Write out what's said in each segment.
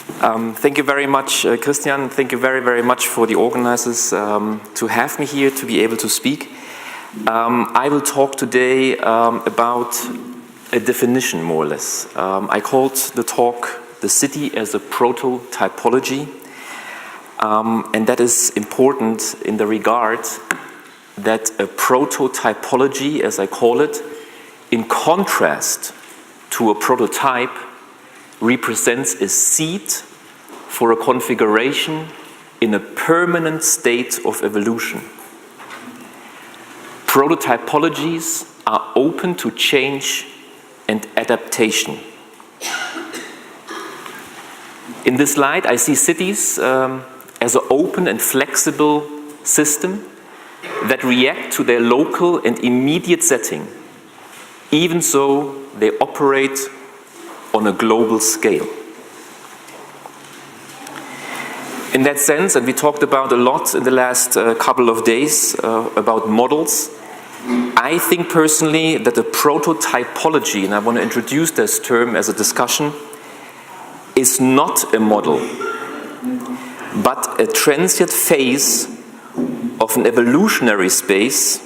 Thank you very much, Christian. Thank you very, very much for the organizers to have me here to be able to speak. I will talk today about a definition, more or less. I called the talk "The City as a Proto-Typologie," and that is important in the regard that a proto-typology, as I call it, in contrast to a prototype, represents a seed for a configuration in a permanent state of evolution. Prototypologies are open to change and adaptation. In this light, I see cities as an open and flexible system that react to their local and immediate setting, even so they operate on a global scale. In that sense, and we talked about a lot in the last couple of days about models, I think personally that a prototypology, and I want to introduce this term as a discussion, is not a model, but a transient phase of an evolutionary space,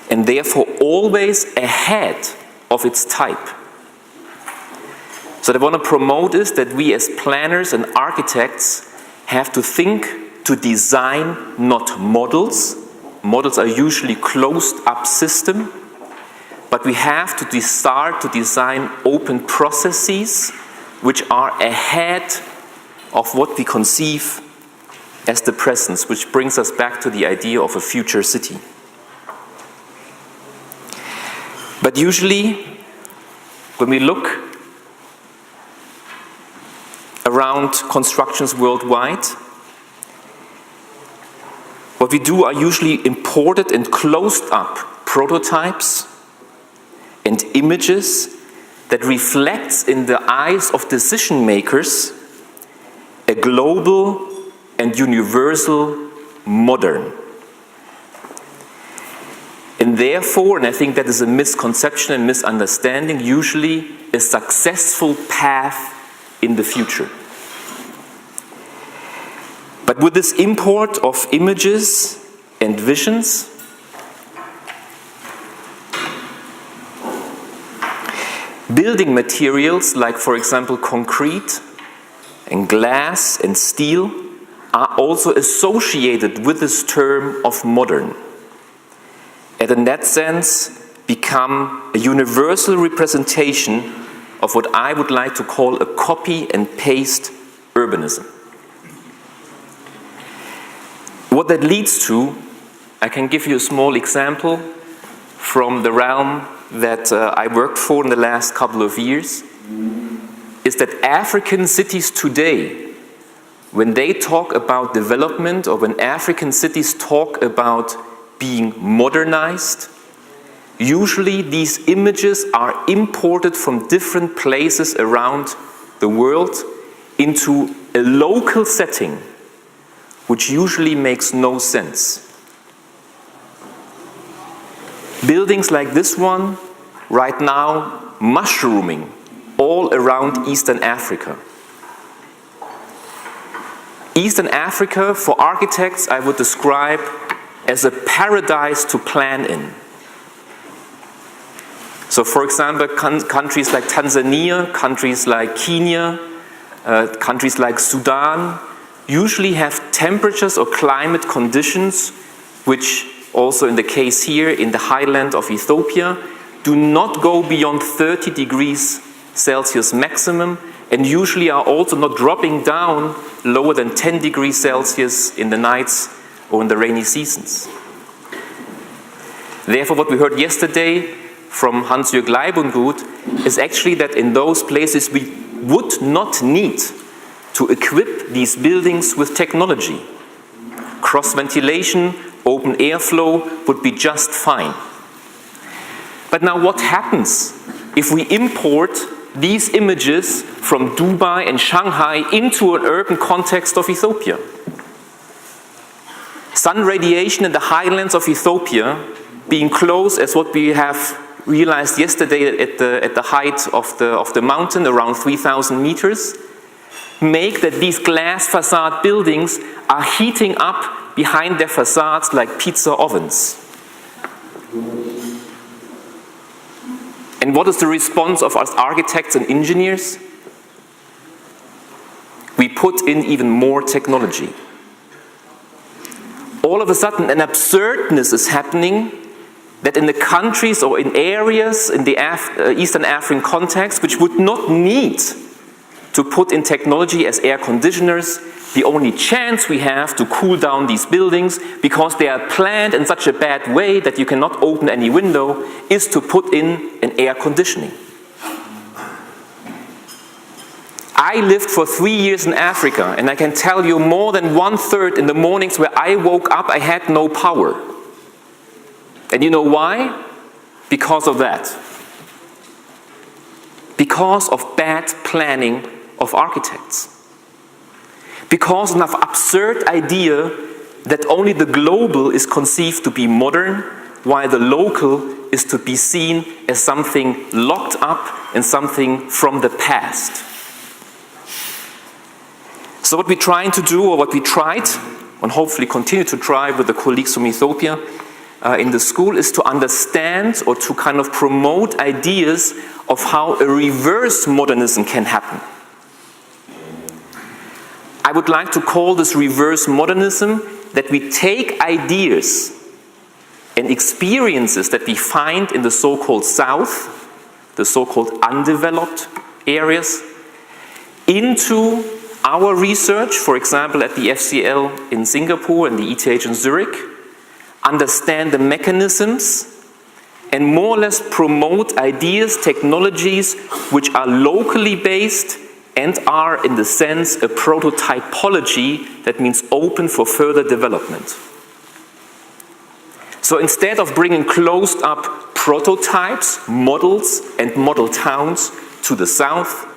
and therefore always ahead of its type. So what I want to promote is that we as planners and architects have to think to design not models. Models are usually closed-up systems, but we have to start to design open processes which are ahead of what we conceive as the present, which brings us back to the idea of a future city. But usually, when we look around constructions worldwide, what we do are usually imported and closed up prototypes and images that reflects in the eyes of decision makers a global and universal modern. And therefore, and I think that is a misconception and misunderstanding, usually a successful path in the future. But with this import of images and visions, building materials like, for example, concrete and glass and steel are also associated with this term of modern, and in that sense become a universal representation of what I would like to call a copy and paste urbanism. What that leads to, I can give you a small example from the realm that I worked for in the last couple of years, is that African cities today, when they talk about development or when African cities talk about being modernized, usually these images are imported from different places around the world into a local setting, which usually makes no sense. Buildings like this one, right now, mushrooming all around Eastern Africa. Eastern Africa, for architects, I would describe as a paradise to plan in. So, for example, countries like Tanzania, countries like Kenya, countries like Sudan, usually have temperatures or climate conditions which, also in the case here in the Highlands of Ethiopia, do not go beyond 30 degrees Celsius maximum, and usually are also not dropping down lower than 10 degrees Celsius in the nights or in the rainy seasons. Therefore, what we heard yesterday from Hans-Jörg Leibundgut is actually that in those places we would not need to equip these buildings with technology. Cross-ventilation, open airflow would be just fine. But now what happens if we import these images from Dubai and Shanghai into an urban context of Ethiopia? Sun radiation in the highlands of Ethiopia being close as what we have realized yesterday at the height of the mountain, around 3,000 meters, make that these glass facade buildings are heating up behind their facades like pizza ovens. And what is the response of us architects and engineers? We put in even more technology. All of a sudden, an absurdness is happening that in the countries or in areas in the Eastern African context which would not need to put in technology as air conditioners, the only chance we have to cool down these buildings, because they are planned in such a bad way that you cannot open any window, is to put in an air conditioning. I lived for 3 years in Africa, and I can tell you more than 1/3 in the mornings where I woke up, I had no power. And you know why? Because of that. Because of bad planning of architects. Because of an absurd idea that only the global is conceived to be modern, while the local is to be seen as something locked up and something from the past. So what we're trying to do, or what we tried, and hopefully continue to try with the colleagues from Ethiopia in the school, is to understand or to kind of promote ideas of how a reverse modernism can happen. I would like to call this reverse modernism that we take ideas and experiences that we find in the so-called South, the so-called undeveloped areas, into our research, for example, at the FCL in Singapore and the ETH in Zurich, understand the mechanisms, and more or less promote ideas, technologies which are locally based and are, in the sense, a proto-typology, that means open for further development. So instead of bringing closed-up prototypes, models, and model towns to the south,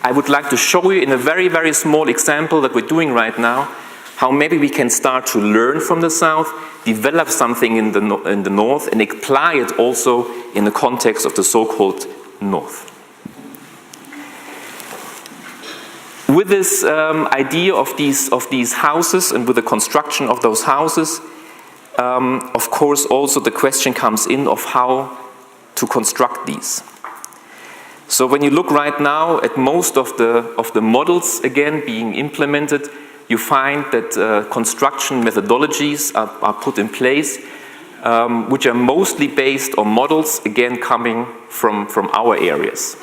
I would like to show you in a very, very small example that we're doing right now, how maybe we can start to learn from the south, develop something in the north, and apply it also in the context of the so-called north. With this idea of these houses and with the construction of those houses, of course also the question comes in of how to construct these. So when you look right now at most of the models again being implemented, you find that construction methodologies are put in place, which are mostly based on models again coming from our areas.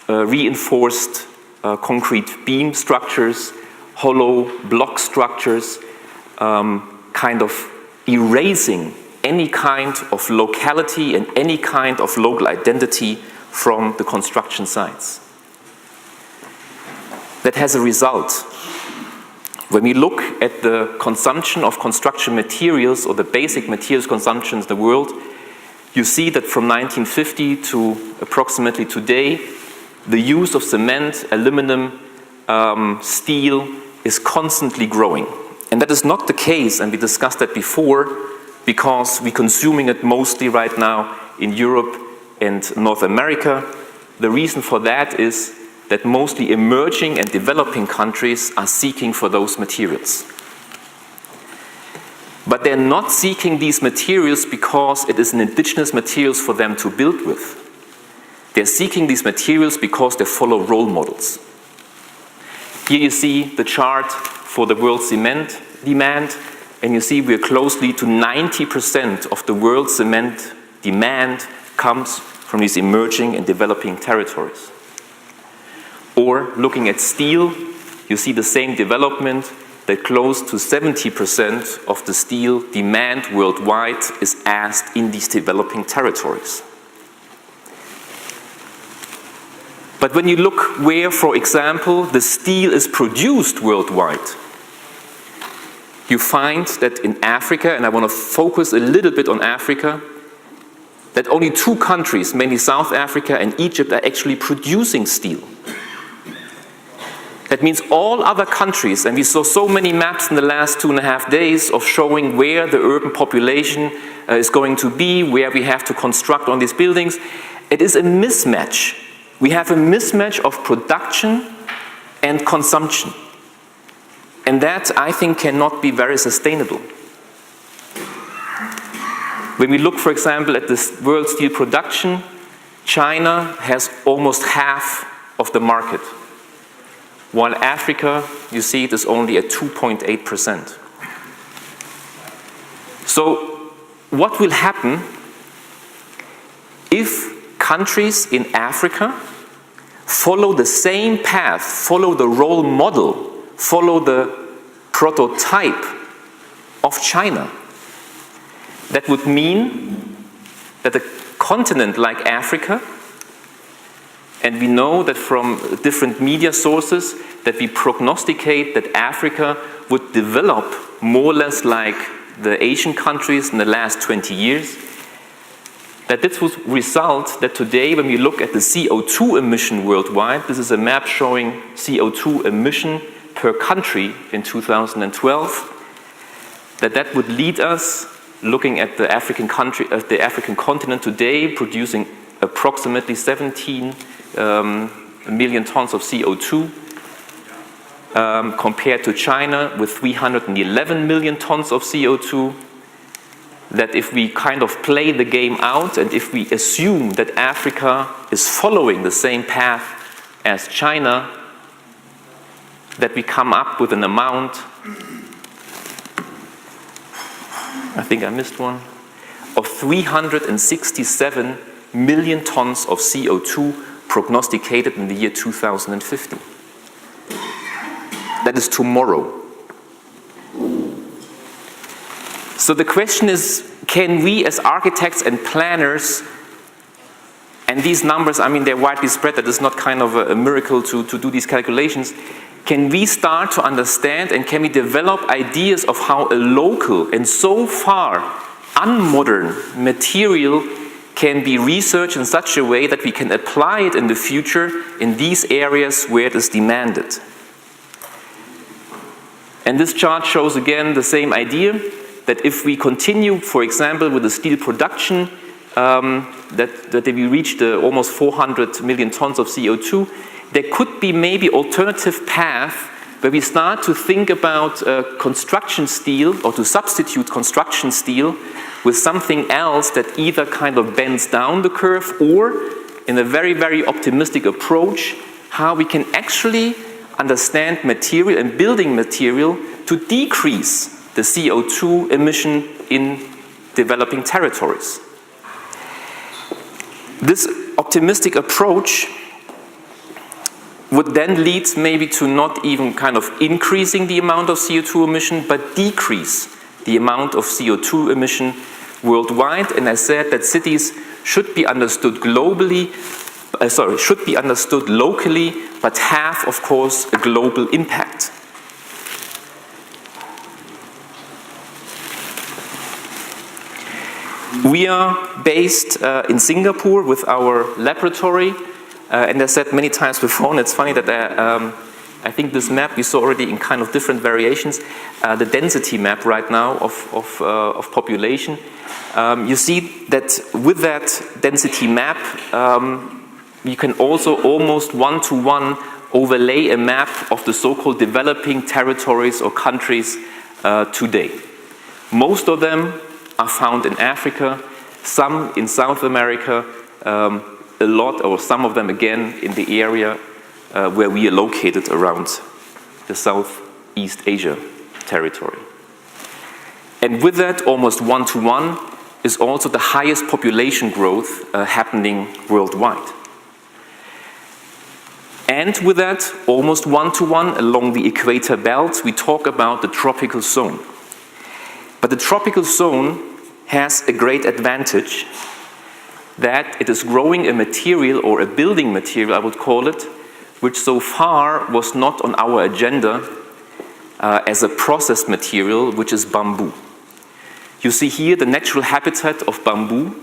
Reinforced concrete beam structures, hollow block structures, kind of erasing any kind of locality and any kind of local identity from the construction sites. That has a result. When we look at the consumption of construction materials, or the basic materials consumption in the world, you see that from 1950 to approximately today, the use of cement, aluminum, steel is constantly growing. And that is not the case, and we discussed that before, because we're consuming it mostly right now in Europe and North America. The reason for that is that mostly emerging and developing countries are seeking for those materials. But they're not seeking these materials because it is an indigenous materials for them to build with. They're seeking these materials because they follow role models. Here you see the chart for the world cement demand, and you see we're closely to 90% of the world cement demand comes from these emerging and developing territories. Or looking at steel, you see the same development, that close to 70% of the steel demand worldwide is asked in these developing territories. But when you look where, for example, the steel is produced worldwide, you find that in Africa, and I want to focus a little bit on Africa, that only 2 countries, mainly South Africa and Egypt, are actually producing steel. That means all other countries, and we saw so many maps in the last 2.5 days of showing where the urban population is going to be, where we have to construct on these buildings. It is a mismatch. We have a mismatch of production and consumption. And that, I think, cannot be very sustainable. When we look, for example, at this world steel production, China has almost half of the market, while Africa, you see, it is only at 2.8%. So what will happen if countries in Africa follow the same path, follow the role model, follow the prototype of China? That would mean that a continent like Africa, and we know that from different media sources that we prognosticate that Africa would develop more or less like the Asian countries in the last 20 years, that this would result that today when we look at the CO2 emission worldwide, this is a map showing CO2 emission per country in 2012, that would lead us, looking at the African continent today, producing approximately 17 million tons of CO2, compared to China with 311 million tons of CO2, that if we kind of play the game out and if we assume that Africa is following the same path as China, that we come up with an amount, I think I missed one, of 367 million tons of CO2 prognosticated in the year 2050. That is tomorrow. So the question is, can we as architects and planners, and these numbers, I mean, they're widely spread, that is not kind of a miracle to do these calculations, can we start to understand and can we develop ideas of how a local and so far unmodern material can be researched in such a way that we can apply it in the future in these areas where it is demanded? And this chart shows again the same idea, that if we continue, for example, with the steel production, that we reach the almost 400 million tons of CO2, there could be maybe alternative path where we start to think about construction steel, or to substitute construction steel with something else that either kind of bends down the curve, or in a very, very optimistic approach, how we can actually understand material and building material to decrease the CO2 emission in developing territories. This optimistic approach would then lead maybe to not even kind of increasing the amount of CO2 emission, but decrease the amount of CO2 emission worldwide. And I said that cities should be understood globally, should be understood locally, but have, of course, a global impact. We are based in Singapore with our laboratory, and I said many times before, and it's funny that I think this map we saw already in kind of different variations, the density map right now of population. You see that with that density map, you can also almost one-to-one overlay a map of the so-called developing territories or countries today. Most of them are found in Africa, some in South America, a lot, or some of them again in the area where we are located around the Southeast Asia territory. And with that, almost one-to-one is also the highest population growth happening worldwide. And with that, almost one-to-one along the equator belt, we talk about the tropical zone. But the tropical zone has a great advantage, that it is growing a material, or a building material I would call it, which so far was not on our agenda as a processed material, which is bamboo. You see here the natural habitat of bamboo,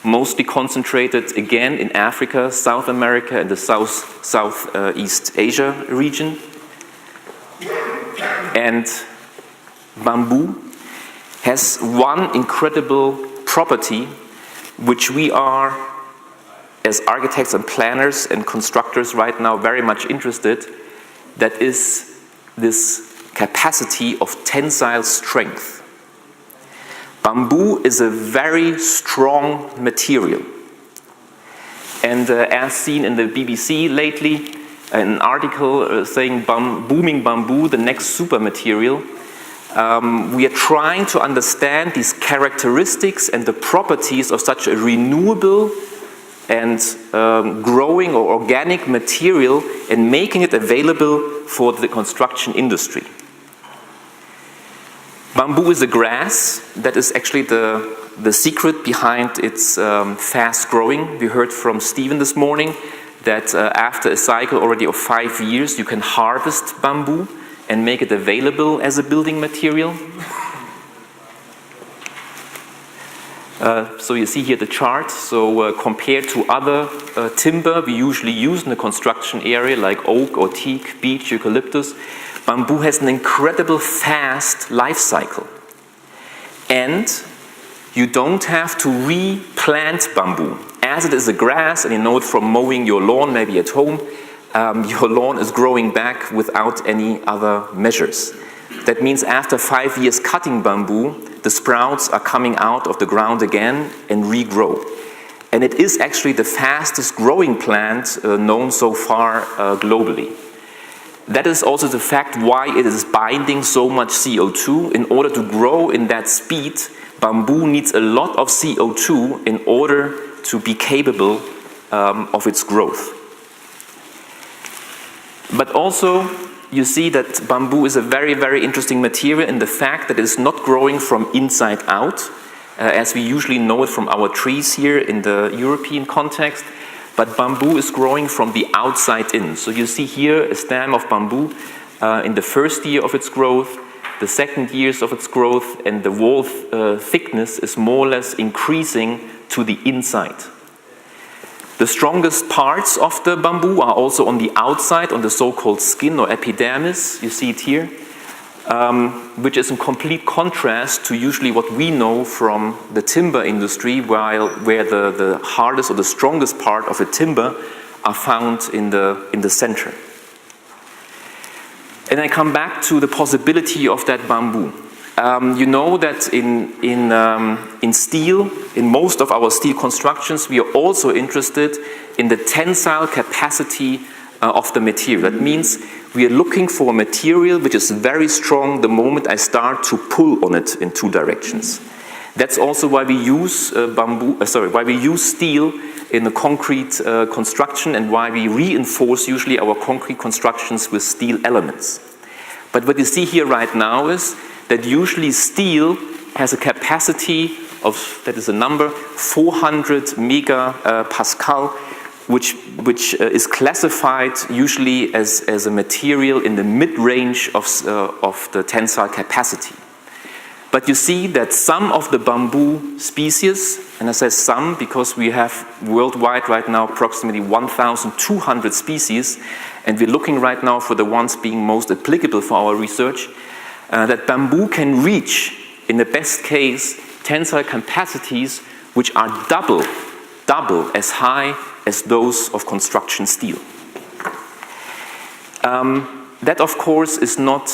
mostly concentrated again in Africa, South America, and the Southeast Asia region. And bamboo has one incredible property which we are, as architects and planners and constructors right now, very much interested. that is this capacity of tensile strength. Bamboo is a very strong material. And as seen in the BBC lately, an article saying booming bamboo, the next super material, we are trying to understand these characteristics and the properties of such a renewable and growing or organic material and making it available for the construction industry. Bamboo is a grass. That is actually the secret behind its fast growing. We heard from Stephen this morning that after a cycle already of 5 years, you can harvest bamboo and make it available as a building material. So you see here the chart. So compared to other timber we usually use in the construction area like oak or teak, beech, eucalyptus, bamboo has an incredible fast life cycle. And you don't have to replant bamboo. As it is a grass, and you know it from mowing your lawn, maybe at home, your lawn is growing back without any other measures. That means after 5 years cutting bamboo, the sprouts are coming out of the ground again and regrow. And it is actually the fastest growing plant known so far globally. That is also the fact why it is binding so much CO2. In order to grow in that speed, bamboo needs a lot of CO2 in order to be capable of its growth. But also, you see that bamboo is a very, very interesting material in the fact that it is not growing from inside out, as we usually know it from our trees here in the European context, but bamboo is growing from the outside in. So you see here a stem of bamboo in the first year of its growth, the second years of its growth, and the wall thickness is more or less increasing to the inside. The strongest parts of the bamboo are also on the outside, on the so-called skin or epidermis. You see it here, which is in complete contrast to usually what we know from the timber industry, where the hardest or the strongest part of a timber are found in the center. And I come back to the possibility of that bamboo. You know that in steel, in most of our steel constructions, we are also interested in the tensile capacity of the material. That means we are looking for a material which is very strong the moment I start to pull on it in two directions. That's also why we use why we use steel in the concrete construction and why we reinforce usually our concrete constructions with steel elements. But what you see here right now is that usually steel has a capacity of, that is a number, 400 megapascal, which is classified usually as a material in the mid-range of the tensile capacity. But you see that some of the bamboo species, and I say some because we have worldwide right now approximately 1,200 species, and we're looking right now for the ones being most applicable for our research, that bamboo can reach, in the best case, tensile capacities which are double as high as those of construction steel. That, of course, is not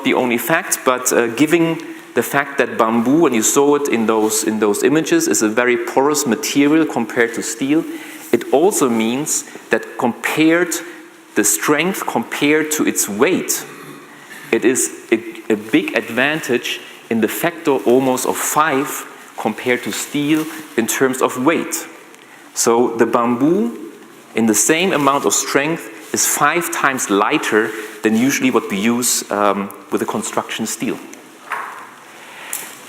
the only fact, but giving the fact that bamboo, and you saw it in those images, is a very porous material compared to steel, it also means that the strength compared to its weight, it is a big advantage in the factor almost of 5 compared to steel in terms of weight. So the bamboo, in the same amount of strength, is 5 times lighter than usually what we use with the construction steel.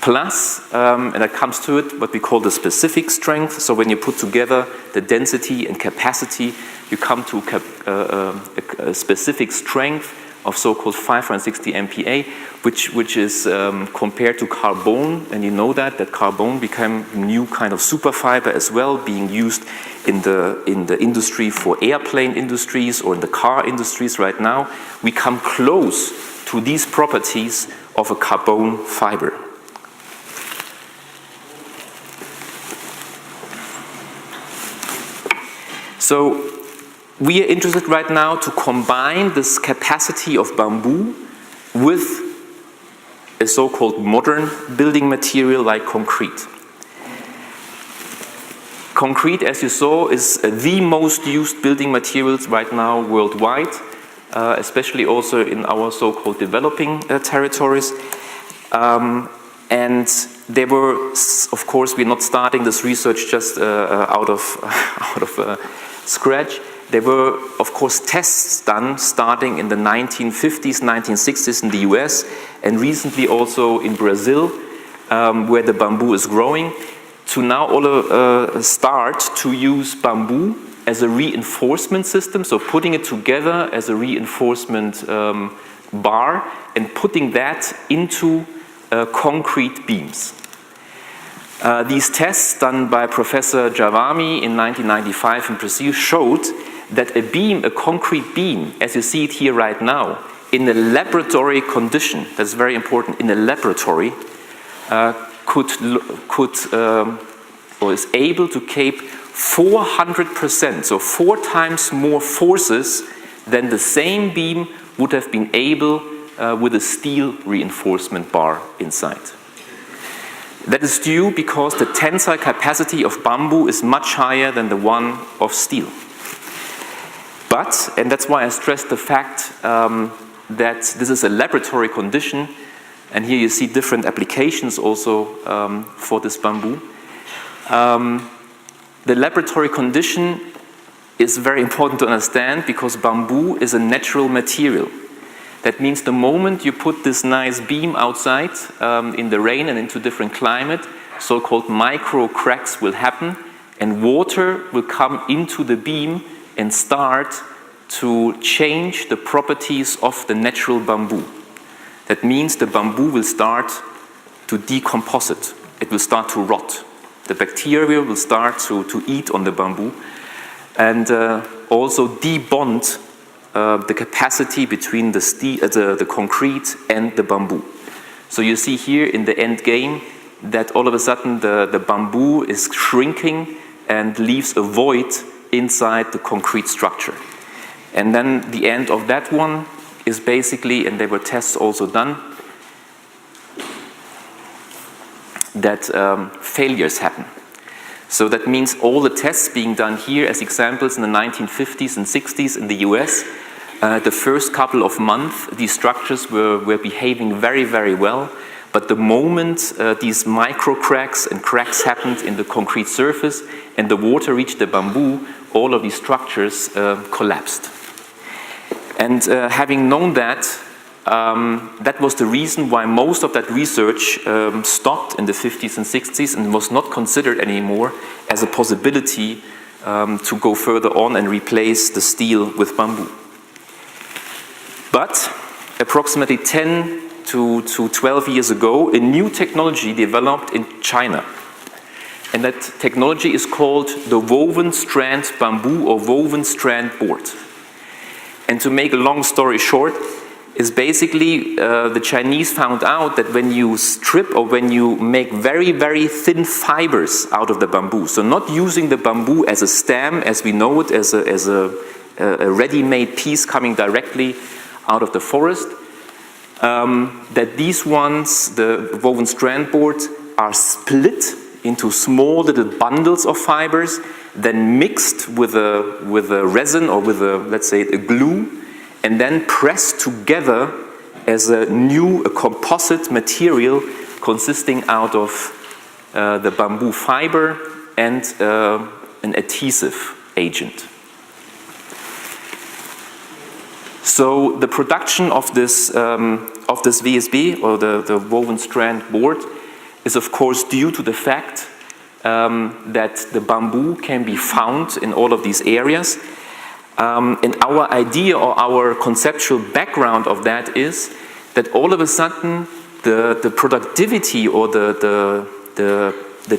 Plus, and that comes to it, what we call the specific strength. So when you put together the density and capacity, you come to a specific strength of so-called 560 MPa, which is compared to carbon, and you know that carbon became a new kind of superfiber as well, being used in the industry for airplane industries or in the car industries right now. We come close to these properties of a carbon fiber. So we are interested right now to combine this capacity of bamboo with a so-called modern building material like concrete. Concrete, as you saw, is the most used building materials right now worldwide, especially also in our so-called developing territories. And they were, of course, we're not starting this research just out of scratch. There were, of course, tests done starting in the 1950s, 1960s in the US, and recently also in Brazil, where the bamboo is growing, to now start to use bamboo as a reinforcement system, so putting it together as a reinforcement bar and putting that into concrete beams. These tests done by Professor Javami in 1995 in Brazil showed that a concrete beam, as you see it here right now, in a laboratory condition, that's very important, in a laboratory, or is able to cape 400%, so 4 times more forces than the same beam would have been able with a steel reinforcement bar inside. That is due because the tensile capacity of bamboo is much higher than the one of steel. But, and that's why I stressed the fact that this is a laboratory condition, and here you see different applications also for this bamboo. The laboratory condition is very important to understand because bamboo is a natural material. That means the moment you put this nice beam outside in the rain and into different climate, so-called micro cracks will happen and water will come into the beam and start to change the properties of the natural bamboo. That means the bamboo will start to decompose it. It will start to rot. The bacteria will start to eat on the bamboo and also debond the capacity between the concrete and the bamboo. So you see here in the end game that all of a sudden the bamboo is shrinking and leaves a void inside the concrete structure. And then the end of that one is basically, and there were tests also done, that failures happen. So that means all the tests being done here as examples in the 1950s and 60s in the US, the first couple of months, these structures were behaving very, very well. But the moment these micro cracks and cracks happened in the concrete surface and the water reached the bamboo, all of these structures collapsed. And having known that, that was the reason why most of that research stopped in the 50s and 60s and was not considered anymore as a possibility to go further on and replace the steel with bamboo. But approximately 10 to 12 years ago, a new technology developed in China. And that technology is called the woven strand bamboo or woven strand board. And to make a long story short, is basically the Chinese found out that when you strip or when you make very, very thin fibers out of the bamboo, so not using the bamboo as a stem as we know it, as a ready-made piece coming directly out of the forest, that these ones, the woven strand boards, are split into small little bundles of fibers, then mixed with a resin or with let's say a glue, and then pressed together as a composite material consisting out of the bamboo fiber and an adhesive agent. So the production of this VSB, or the woven strand board, is of course due to the fact that the bamboo can be found in all of these areas. And our idea or our conceptual background of that is that all of a sudden the productivity or the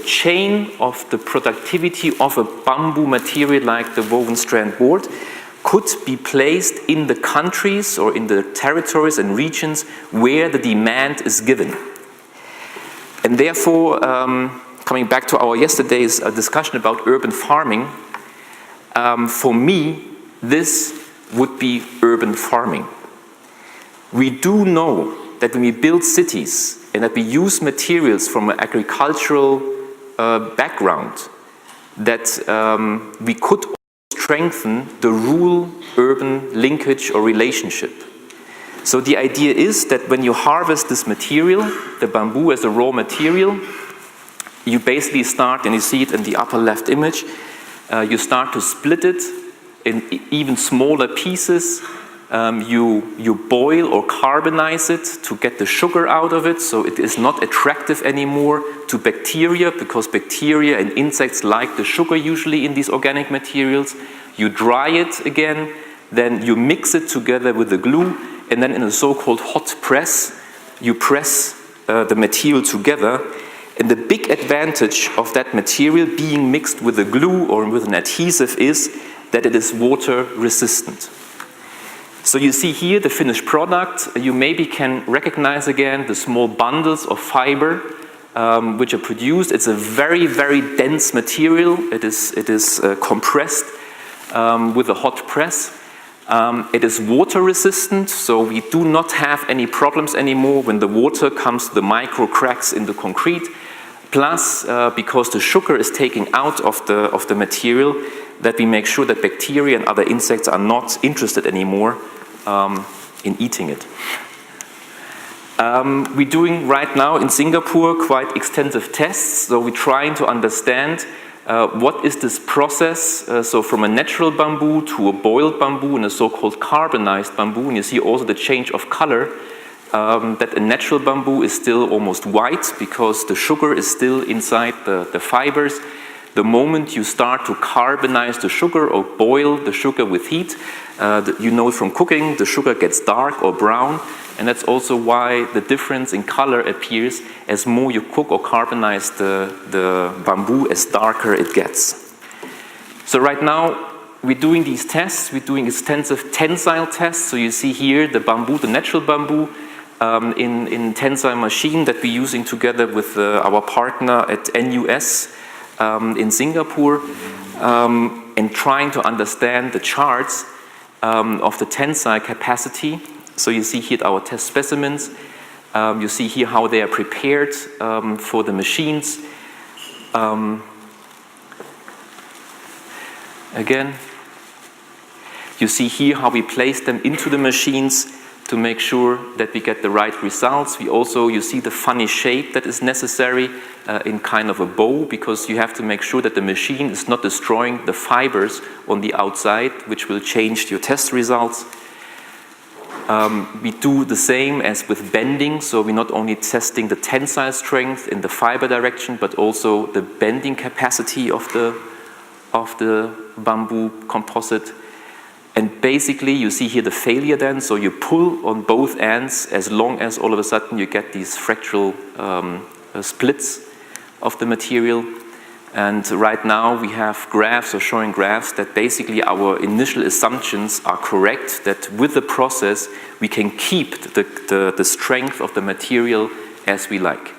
chain of the productivity of a bamboo material like the woven strand board could be placed in the countries or in the territories and regions where the demand is given. And therefore, coming back to our yesterday's discussion about urban farming, For me, this would be urban farming. We do know that when we build cities and that we use materials from an agricultural background, that we could strengthen the rural-urban linkage or relationship. So the idea is that when you harvest this material, the bamboo as a raw material, you basically start, and you see it in the upper left image, you start to split it in even smaller pieces. You boil or carbonize it to get the sugar out of it, so it is not attractive anymore to bacteria, because bacteria and insects like the sugar usually in these organic materials. You dry it again, then you mix it together with the glue, and then in a so-called hot press, you press the material together. And the big advantage of that material being mixed with a glue or with an adhesive is that it is water resistant. So you see here the finished product. You maybe can recognize again the small bundles of fiber which are produced. It's a very, very dense material. It is compressed with a hot press. It is water resistant, so we do not have any problems anymore when the water comes to the micro cracks in the concrete. Plus, because the sugar is taken out of the material, that we make sure that bacteria and other insects are not interested anymore in eating it. We're doing right now in Singapore quite extensive tests, so we're trying to understand what is this process, so from a natural bamboo to a boiled bamboo and a so-called carbonized bamboo, and you see also the change of color, that a natural bamboo is still almost white because the sugar is still inside the fibers. The moment you start to carbonize the sugar or boil the sugar with heat, you know from cooking, the sugar gets dark or brown, and that's also why the difference in color appears as more you cook or carbonize the bamboo, as darker it gets. So right now, we're doing these tests. We're doing extensive tensile tests. So you see here the bamboo, the natural bamboo, in tensile machine that we're using together with our partner at NUS in Singapore, and trying to understand the charts of the tensile capacity. So you see here our test specimens. You see here how they are prepared for the machines. Again, you see here how we place them into the machines to make sure that we get the right results. We also, you see the funny shape that is necessary in kind of a bow, because you have to make sure that the machine is not destroying the fibers on the outside, which will change your test results. We do the same as with bending, so we're not only testing the tensile strength in the fiber direction, but also the bending capacity of the bamboo composite. And basically, you see here the failure then, so you pull on both ends as long as all of a sudden you get these fractal splits of the material. And right now we have graphs, or showing graphs, that basically our initial assumptions are correct, that with the process we can keep the strength of the material as we like.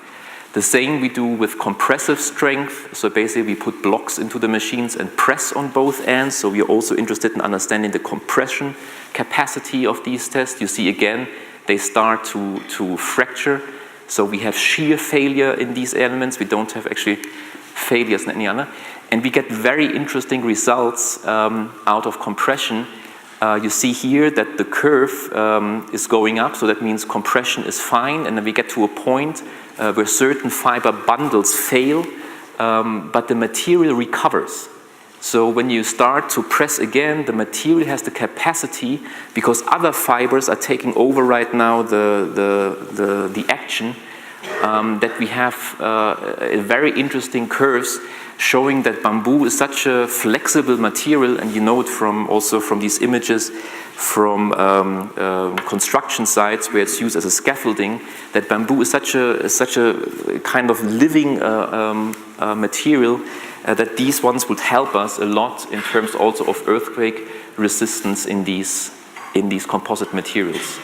The same we do with compressive strength, so basically we put blocks into the machines and press on both ends, so we are also interested in understanding the compression capacity of these tests. You see again, they start to fracture, so we have shear failure in these elements, we don't have actually failures in any other, and we get very interesting results out of compression. You see here that the curve is going up, so that means compression is fine, and then we get to a point where certain fiber bundles fail, but the material recovers. So when you start to press again, the material has the capacity, because other fibers are taking over right now the action, that we have very interesting curves showing that bamboo is such a flexible material, and you know it also from these images from construction sites where it's used as a scaffolding, that bamboo is such a kind of living material, that these ones would help us a lot in terms also of earthquake resistance in these composite materials.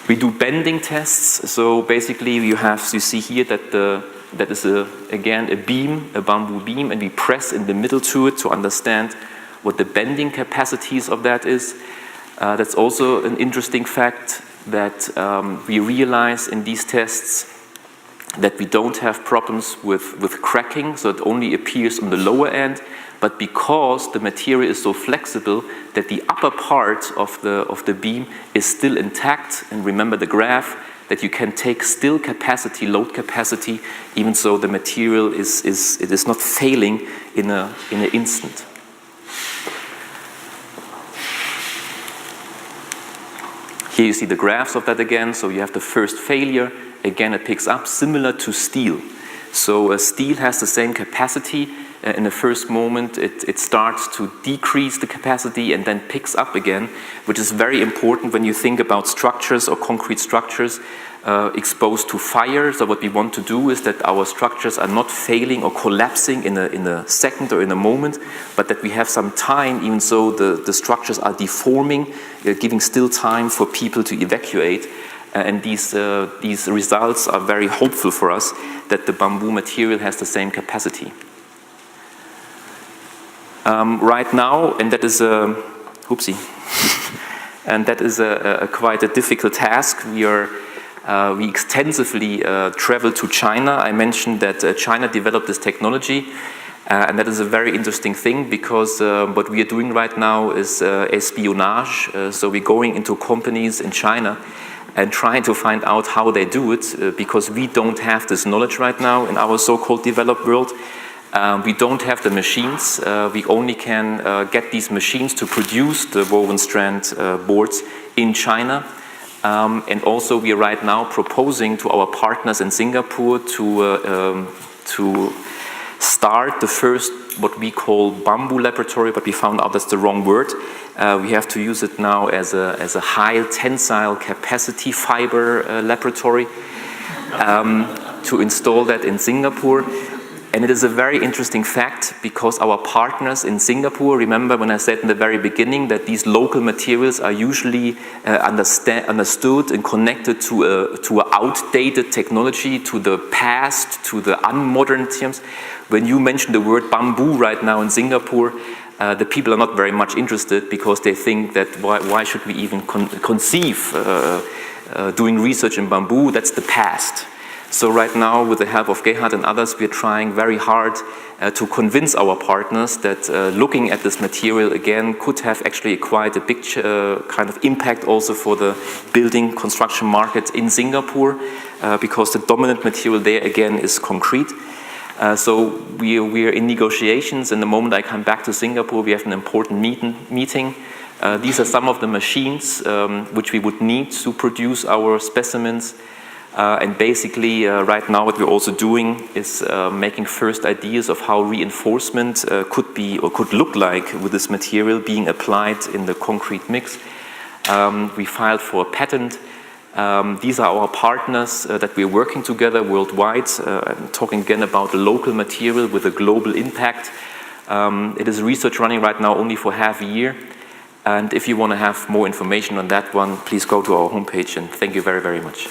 We do bending tests. So basically, you see here that is again a beam, a bamboo beam, and we press in the middle to it to understand what the bending capacities of that is. That's also an interesting fact that we realize in these tests that we don't have problems with cracking, so it only appears on the lower end, but because the material is so flexible that the upper part of the beam is still intact, and remember the graph, that you can take still capacity, load capacity, even so the material is not failing in an instant. Here you see the graphs of that again. So you have the first failure. Again, it picks up, similar to steel. So steel has the same capacity. In the first moment, it starts to decrease the capacity and then picks up again, which is very important when you think about structures or concrete structures exposed to fire. So what we want to do is that our structures are not failing or collapsing in a second or in a moment, but that we have some time, even so the structures are deforming, giving still time for people to evacuate. And these results are very hopeful for us that the bamboo material has the same capacity. Right now, and that is a and that is quite a difficult task. We extensively travel to China. I mentioned that China developed this technology, and that is a very interesting thing because what we are doing right now is espionage. So we're going into companies in China and trying to find out how they do it, because we don't have this knowledge right now in our so-called developed world. We don't have the machines. We only can get these machines to produce the woven strand boards in China. And also we are right now proposing to our partners in Singapore to start the first, what we call bamboo laboratory, but we found out that's the wrong word. We have to use it now as a high tensile capacity fiber laboratory to install that in Singapore. And it is a very interesting fact because our partners in Singapore, remember when I said in the very beginning that these local materials are usually understood and connected to an outdated technology, to the past, to the unmodern terms. When you mention the word bamboo right now in Singapore, the people are not very much interested because they think that why should we even conceive doing research in bamboo? That's the past. So right now, with the help of Gerhard and others, we're trying very hard to convince our partners that looking at this material again could have actually quite a big kind of impact also for the building construction market in Singapore, because the dominant material there again is concrete. So we are in negotiations, and the moment I come back to Singapore, we have an important meeting. These are some of the machines which we would need to produce our specimens. And basically, right now what we're also doing is making first ideas of how reinforcement could be or could look like with this material being applied in the concrete mix. We filed for a patent. These are our partners that we're working together worldwide. I'm talking again about the local material with a global impact. It is research running right now only for half a year. And if you want to have more information on that one, please go to our homepage, and thank you very, very much.